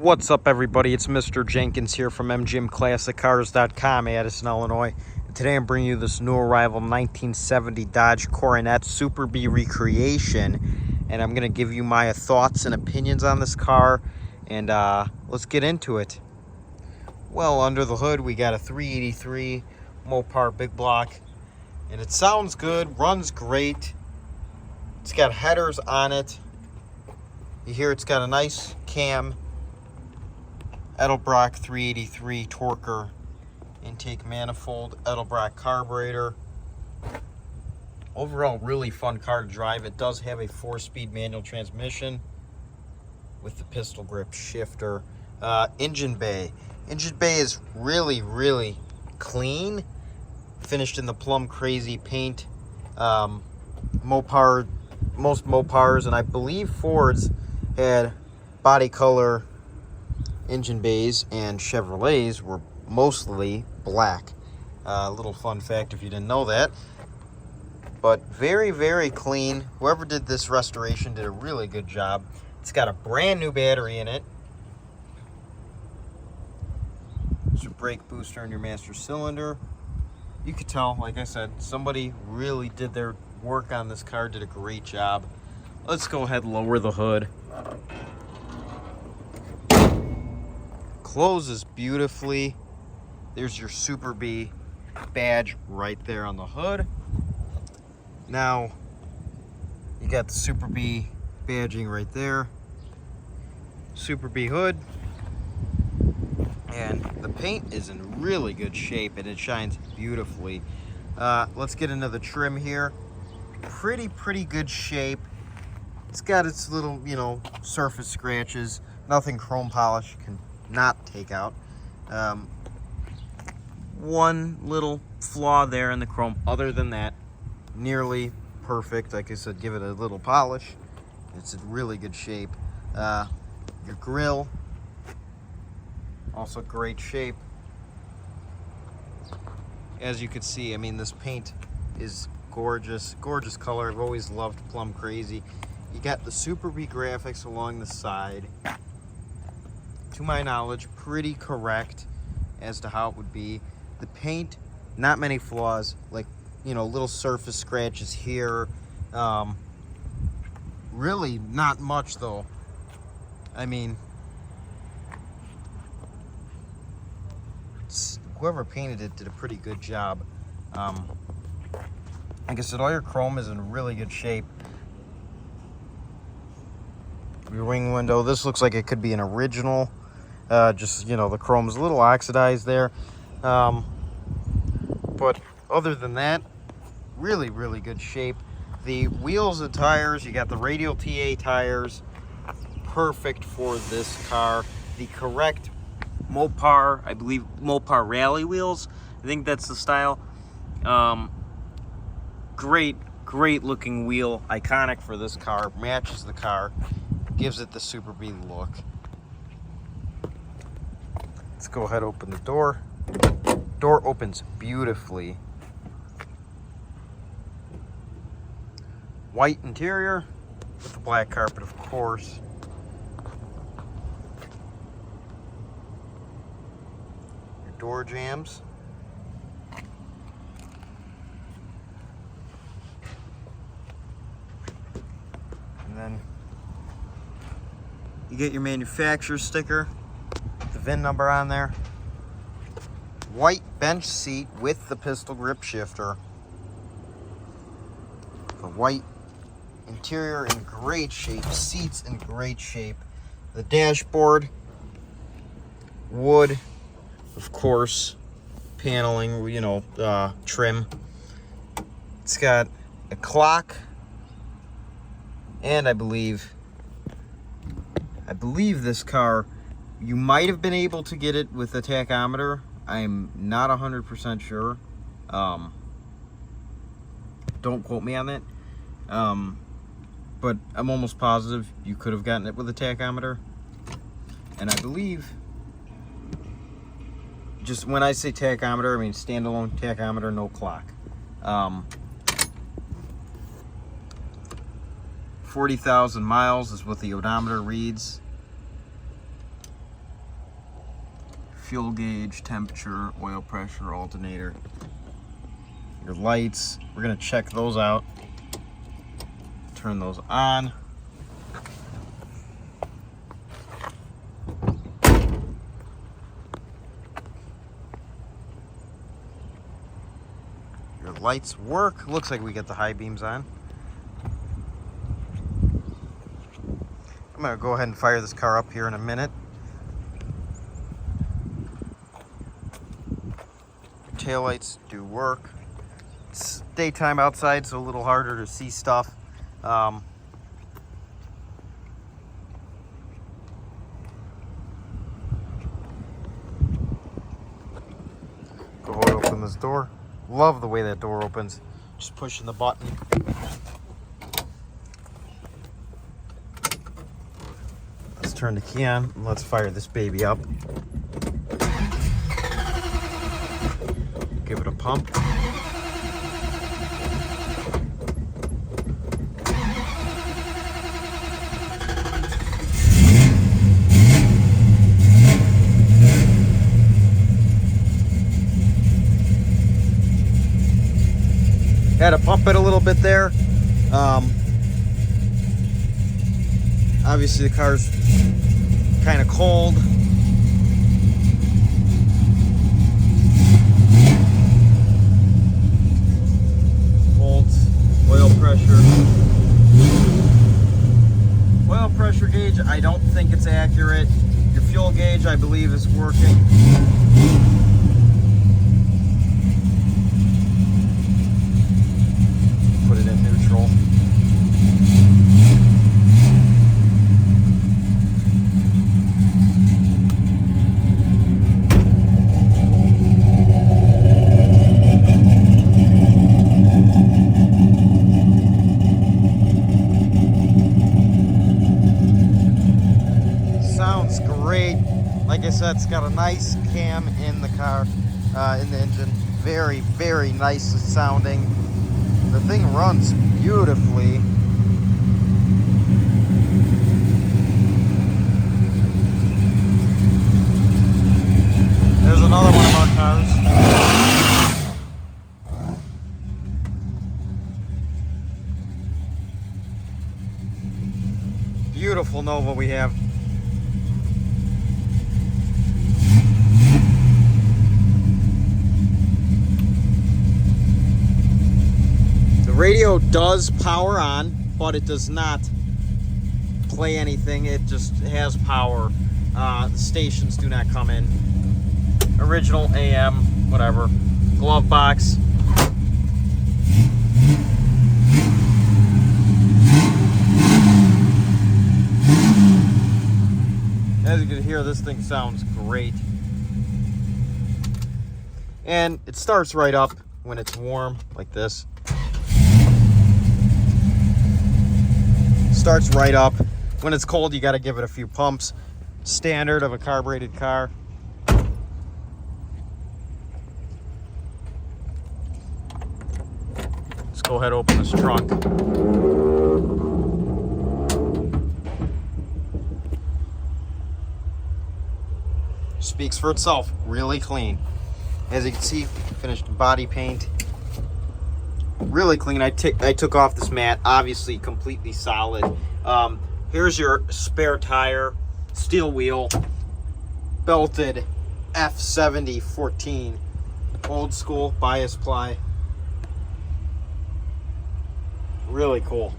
What's up, everybody? It's Mr. Jenkins here from mgmclassiccars.com, Addison, Illinois. And today I'm bringing you this new arrival 1970 Dodge Coronet Superbee recreation, and I'm going to give you my thoughts and opinions on this car, and let's get into it. Well, under the hood we got a 383 Mopar big block, and it sounds good, runs great. It's got headers on it. You hear it's got a nice cam Edelbrock 383 Torquer intake manifold, Edelbrock carburetor. Overall, really fun car to drive. It does have a 4-speed manual transmission with the pistol grip shifter. Engine bay is really clean, finished in the PLUM crazy paint. Mopar, most Mopars, and I believe Fords had body color engine bays, and Chevrolets were mostly black. Little fun fact if you didn't know that. But very clean. Whoever did this restoration did a really good job. It's got a brand new battery in it. There's your brake booster and your master cylinder. You could tell, like I said, somebody really did their work on this car, did a great job. Let's go ahead and lower the hood. Closes beautifully. There's your Superbee badge right there on the hood. Now you got the Superbee badging right there. Superbee hood, and the paint is in really good shape and it shines beautifully. Let's get into the trim here. Pretty good shape. It's got its little, surface scratches. Nothing chrome polish can not take out. One little flaw there in the chrome. Other than that, nearly perfect. Like I said, give it a little polish. It's in really good shape. Your grille, also great shape. As you can see, I mean, this paint is gorgeous color. I've always loved PLUM crazy. You got the Superbee graphics along the side. To my knowledge, pretty correct as to how it would be. The paint, not many flaws, like, little surface scratches here. Really not much though. I mean, whoever painted it did a pretty good job. Like I said, all your chrome is in really good shape. Your wing window, this looks like it could be an original. Just, the chrome's a little oxidized there. But other than that, really good shape. The wheels and tires, you got the radial TA tires, perfect for this car. The correct Mopar, I believe Mopar Rally wheels, I think that's the style. Great looking wheel, iconic for this car, matches the car, gives it the Superbee look. Let's go ahead and open the door. Door opens beautifully. White interior with the black carpet, of course. Your door jambs. And then you get your manufacturer sticker, the VIN number on there. White bench seat with the pistol grip shifter. The white interior in great shape, seats in great shape. The dashboard, wood, of course, paneling, trim. It's got a clock, and I believe this car, you might have been able to get it with a tachometer. I'm not 100% sure. Don't quote me on that. But I'm almost positive you could have gotten it with a tachometer. And I believe, just when I say tachometer, I mean standalone tachometer, no clock. 40,000 miles is what the odometer reads. fuel gauge, temperature, oil pressure, alternator, your lights. We're gonna check those out. Turn those on. Your lights work. Looks like we get the high beams on. I'm gonna go ahead and fire this car up here in a minute. Taillights do work. It's daytime outside, so a little harder to see stuff. Go ahead and open this door. Love the way that door opens. Just pushing the button. Let's turn the key on and let's fire this baby up. Give it a pump. Had to pump it a little bit there. Obviously the car's kind of cold. Volts, oil pressure. Oil pressure gauge, I don't think it's accurate. Your fuel gauge, I believe, is working. Put it in neutral. Sounds great. Like I said, it's got a nice cam in the car, in the engine. Very, very nice sounding. The thing runs beautifully. There's another one of our cars. Beautiful Nova we have. Radio does power on, but it does not play anything. It just has power. The stations do not come in. Original AM, whatever. Glove box. As you can hear, this thing sounds great. And it starts right up when it's warm, like this. Starts right up. When it's cold, you got to give it a few pumps. Standard of a carbureted car. Let's go ahead and open this trunk. Speaks for itself. Really clean. As you can see, finished body paint. Really clean. I took off this mat, obviously completely solid. Here's your spare tire, steel wheel, belted F70 14, old school bias ply. Really cool.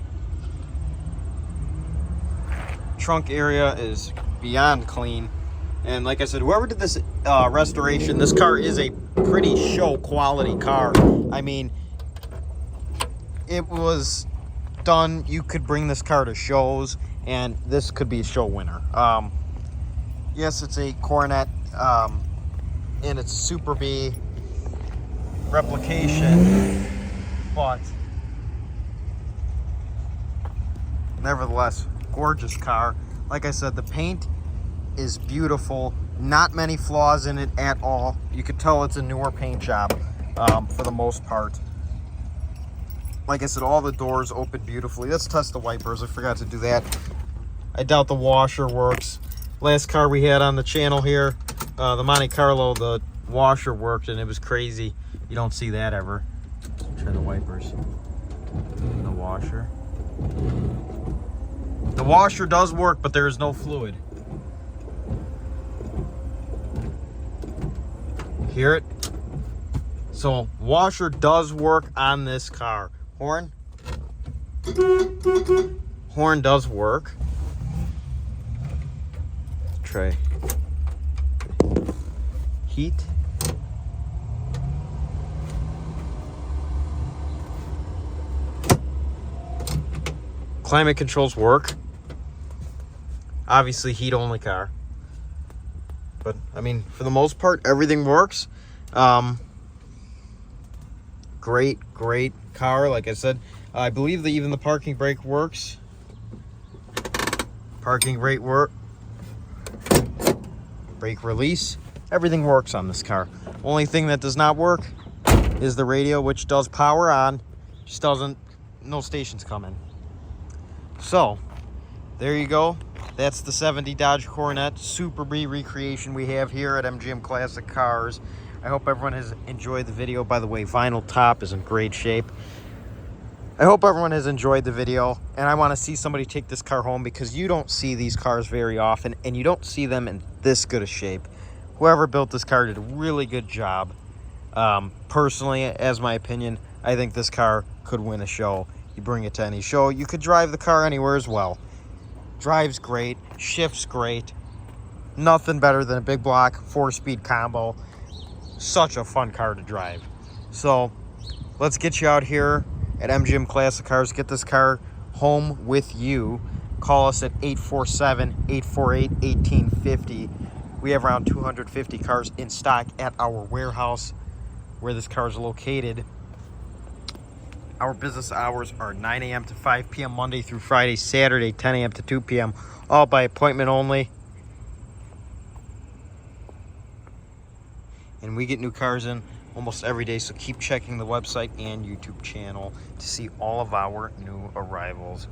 Trunk area is beyond clean. And like I said, whoever did this restoration, this car is a pretty show quality car. I mean, it was done. You could bring this car to shows, and this could be a show winner. Yes, it's a Coronet, and it's Superbee replication, but nevertheless, gorgeous car. Like I said, the paint is beautiful. Not many flaws in it at all. You could tell it's a newer paint job for the most part. Like I said, all the doors open beautifully. Let's test the wipers. I forgot to do that. I doubt the washer works. Last car we had on the channel here, the Monte Carlo, the washer worked and it was crazy. You don't see that ever. Try the wipers. The washer. The washer does work, but there is no fluid. Hear it? So washer does work on this car. Horn. Horn does work. Try heat. Climate controls work. Obviously heat only car. But I mean, for the most part, everything works. Great car. Like I said, I believe that even the parking brake works. Parking brake work. Brake release. Everything works on this car. Only thing that does not work is the radio, which does power on. Just doesn't, no stations coming. So, there you go. That's the 70 Dodge Coronet Superbee recreation we have here at MGM Classic Cars. I hope everyone has enjoyed the video. By the way, vinyl top is in great shape. I hope everyone has enjoyed the video, and I want to see somebody take this car home because you don't see these cars very often, and you don't see them in this good a shape. Whoever built this car did a really good job. Personally, as my opinion, I think this car could win a show. You bring it to any show. You could drive the car anywhere as well. Drives great, shifts great. Nothing better than a big block 4-speed combo. Such a fun car to drive. So let's get you out here at MGM Classic Cars. Get this car home with you. Call us at 847-848-1850. We have around 250 cars in stock at our warehouse where this car is located. Our business hours are 9 a.m. to 5 p.m. Monday through Friday, Saturday 10 a.m. to 2 p.m. all by appointment only. And we get new cars in almost every day, so keep checking the website and YouTube channel to see all of our new arrivals.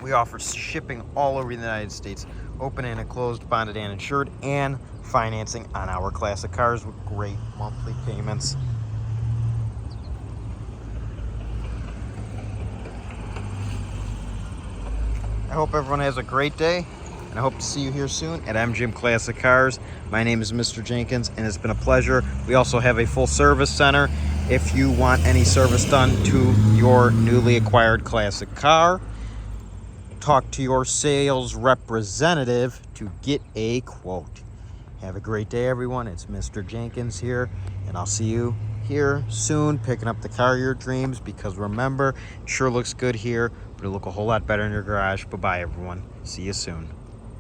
We offer shipping all over the United States, open and closed, bonded and insured, and financing on our classic cars with great monthly payments. I hope everyone has a great day, and I hope to see you here soon at MGM Classic Cars. My name is Mr. Jenkins, and it's been a pleasure. We also have a full service center if you want any service done to your newly acquired classic car. Talk to your sales representative to get a quote. Have a great day, everyone. It's Mr. Jenkins here, and I'll see you here soon picking up the car of your dreams, because remember, it sure looks good here, but it'll look a whole lot better in your garage. Bye-bye, everyone. See you soon.